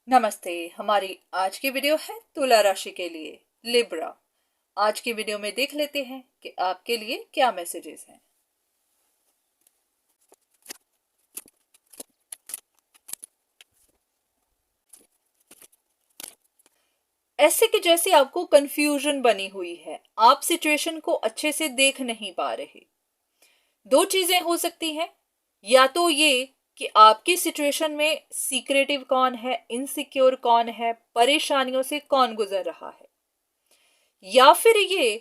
नमस्ते। हमारी आज की वीडियो है तुला राशि के लिए, लिब्रा। आज की वीडियो में देख लेते हैं कि आपके लिए क्या मैसेजेस हैं। ऐसे कि जैसे आपको कंफ्यूजन बनी हुई है, आप सिचुएशन को अच्छे से देख नहीं पा रहे। दो चीजें हो सकती हैं, या तो ये कि आपकी सिचुएशन में सीक्रेटिव कौन है, इनसिक्योर कौन है, परेशानियों से कौन गुजर रहा है, या फिर ये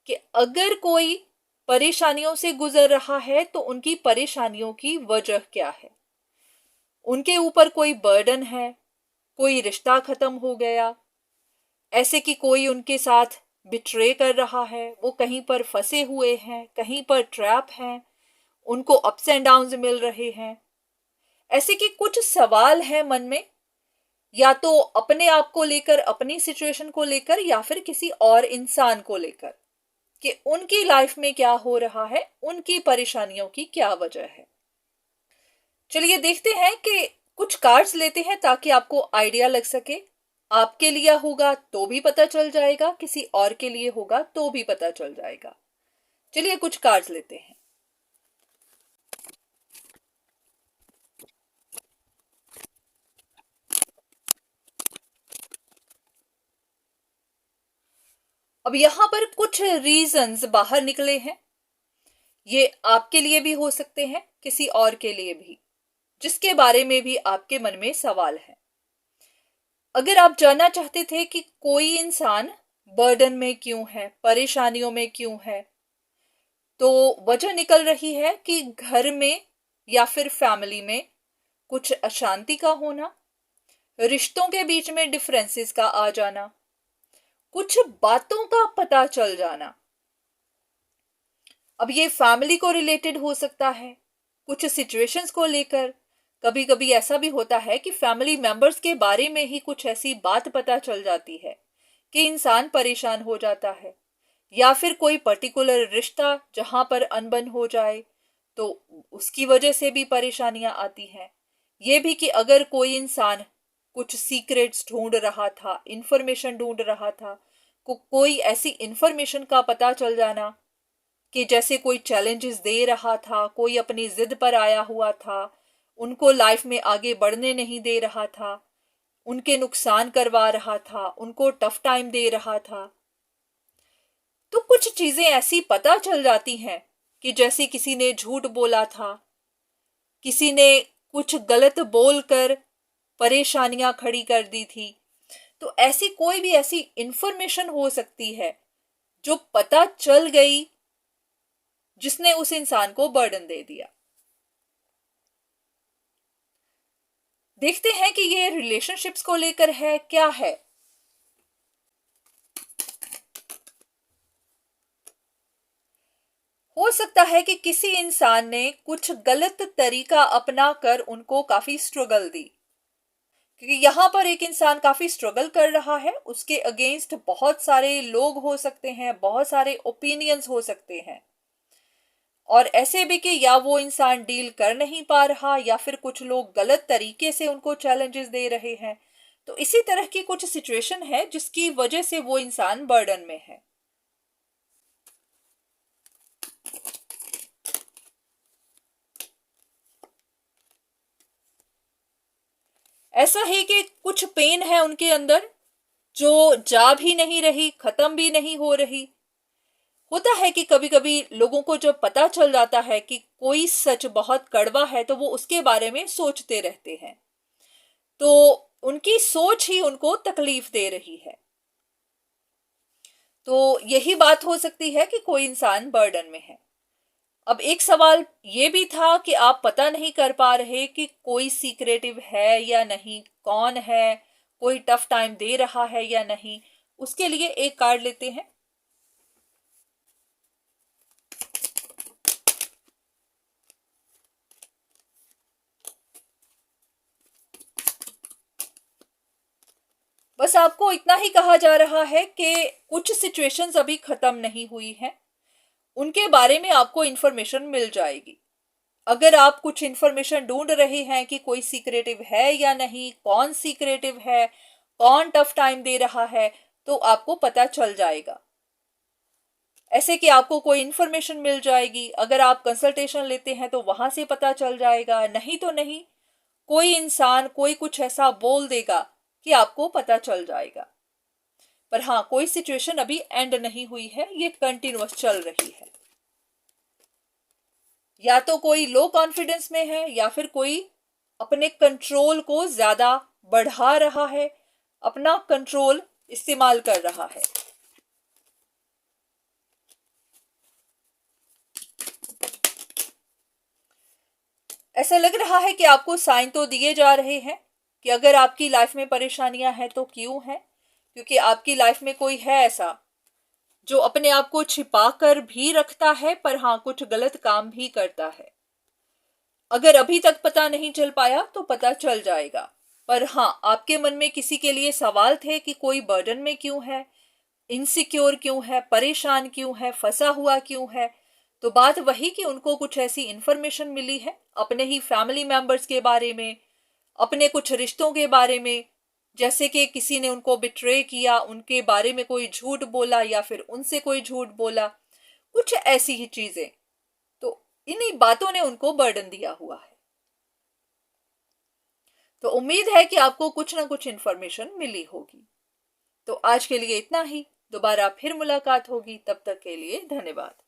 कि अगर कोई परेशानियों से गुजर रहा है तो उनकी परेशानियों की वजह क्या है। उनके ऊपर कोई बर्डन है, कोई रिश्ता खत्म हो गया, ऐसे कि कोई उनके साथ बिट्रे कर रहा है, वो कहीं पर फंसे हुए हैं, कहीं पर ट्रैप हैं, उनको अप्स एंड डाउन्स मिल रहे हैं। ऐसे कि कुछ सवाल है मन में, या तो अपने आप को लेकर, अपनी सिचुएशन को लेकर, या फिर किसी और इंसान को लेकर कि उनकी लाइफ में क्या हो रहा है, उनकी परेशानियों की क्या वजह है। चलिए देखते हैं कि कुछ कार्ड्स लेते हैं ताकि आपको आइडिया लग सके। आपके लिए होगा तो भी पता चल जाएगा, किसी और के लिए होगा तो भी पता चल जाएगा। चलिए कुछ कार्ड्स लेते हैं। अब यहां पर कुछ रीजंस बाहर निकले हैं। ये आपके लिए भी हो सकते हैं, किसी और के लिए भी, जिसके बारे में भी आपके मन में सवाल है। अगर आप जानना चाहते थे कि कोई इंसान बर्डन में क्यों है, परेशानियों में क्यों है, तो वजह निकल रही है कि घर में या फिर फैमिली में कुछ अशांति का होना, रिश्तों के बीच में डिफरेंसेस का आ जाना, कुछ बातों का पता चल जाना। अब ये फैमिली को रिलेटेड हो सकता है, कुछ सिचुएशंस को लेकर। कभी कभी ऐसा भी होता है कि फैमिली मेंबर्स के बारे में ही कुछ ऐसी बात पता चल जाती है कि इंसान परेशान हो जाता है, या फिर कोई पर्टिकुलर रिश्ता जहां पर अनबन हो जाए तो उसकी वजह से भी परेशानियां आती हैं। ये भी कि अगर कोई इंसान कुछ सीक्रेट्स ढूंढ रहा था, इंफॉर्मेशन ढूंढ रहा था, कोई ऐसी इंफॉर्मेशन का पता चल जाना कि जैसे कोई चैलेंजेस दे रहा था, कोई अपनी जिद पर आया हुआ था, उनको लाइफ में आगे बढ़ने नहीं दे रहा था, उनके नुकसान करवा रहा था, उनको टफ टाइम दे रहा था। तो कुछ चीजें ऐसी पता चल जाती हैं कि जैसे किसी ने झूठ बोला था, किसी ने कुछ गलत बोलकर परेशानियां खड़ी कर दी थी। तो ऐसी कोई भी ऐसी इंफॉर्मेशन हो सकती है जो पता चल गई, जिसने उस इंसान को बर्डन दे दिया। देखते हैं कि ये रिलेशनशिप्स को लेकर है, क्या है। हो सकता है कि किसी इंसान ने कुछ गलत तरीका अपना कर उनको काफी स्ट्रगल दी, क्योंकि यहां पर एक इंसान काफी स्ट्रगल कर रहा है, उसके अगेंस्ट बहुत सारे लोग हो सकते हैं, बहुत सारे ओपिनियंस हो सकते हैं, और ऐसे भी कि या वो इंसान डील कर नहीं पा रहा, या फिर कुछ लोग गलत तरीके से उनको चैलेंजेस दे रहे हैं। तो इसी तरह की कुछ सिचुएशन है जिसकी वजह से वो इंसान बर्डन में है। ऐसा है कि कुछ पेन है उनके अंदर जो जा भी नहीं रही, खत्म भी नहीं हो रही। होता है कि कभी कभी लोगों को जब पता चल जाता है कि कोई सच बहुत कड़वा है तो वो उसके बारे में सोचते रहते हैं, तो उनकी सोच ही उनको तकलीफ दे रही है। तो यही बात हो सकती है कि कोई इंसान बर्डन में है। अब एक सवाल ये भी था कि आप पता नहीं कर पा रहे कि कोई सीक्रेटिव है या नहीं, कौन है, कोई टफ टाइम दे रहा है या नहीं। उसके लिए एक कार्ड लेते हैं। बस आपको इतना ही कहा जा रहा है कि कुछ सिचुएशंस अभी खत्म नहीं हुई हैं, उनके बारे में आपको इंफॉर्मेशन मिल जाएगी। अगर आप कुछ इंफॉर्मेशन ढूंढ रहे हैं कि कोई सीक्रेटिव है या नहीं, कौन सीक्रेटिव है, कौन टफ टाइम दे रहा है, तो आपको पता चल जाएगा। ऐसे कि आपको कोई इंफॉर्मेशन मिल जाएगी। अगर आप कंसल्टेशन लेते हैं तो वहां से पता चल जाएगा, नहीं तो नहीं। कोई इंसान कोई कुछ ऐसा बोल देगा कि आपको पता चल जाएगा। पर हाँ, कोई सिचुएशन अभी एंड नहीं हुई है, ये कंटिन्यूअस चल रही है। या तो कोई लो कॉन्फिडेंस में है या फिर कोई अपने कंट्रोल को ज्यादा बढ़ा रहा है, अपना कंट्रोल इस्तेमाल कर रहा है। ऐसा लग रहा है कि आपको साइन तो दिए जा रहे हैं कि अगर आपकी लाइफ में परेशानियां हैं तो क्यों है, क्योंकि आपकी लाइफ में कोई है ऐसा जो अपने आप को छिपा कर भी रखता है, पर हाँ कुछ गलत काम भी करता है। अगर अभी तक पता नहीं चल पाया तो पता चल जाएगा। पर हाँ, आपके मन में किसी के लिए सवाल थे कि कोई बर्डन में क्यों है, इनसिक्योर क्यों है, परेशान क्यों है, फंसा हुआ क्यों है। तो बात वही कि उनको कुछ ऐसी इंफॉर्मेशन मिली है अपने ही फैमिली मेंबर्स के बारे में, अपने कुछ रिश्तों के बारे में, जैसे कि किसी ने उनको बिट्रे किया, उनके बारे में कोई झूठ बोला या फिर उनसे कोई झूठ बोला, कुछ ऐसी ही चीजें। तो इन्हीं बातों ने उनको बर्डन दिया हुआ है। तो उम्मीद है कि आपको कुछ ना कुछ इंफॉर्मेशन मिली होगी। तो आज के लिए इतना ही। दोबारा फिर मुलाकात होगी, तब तक के लिए धन्यवाद।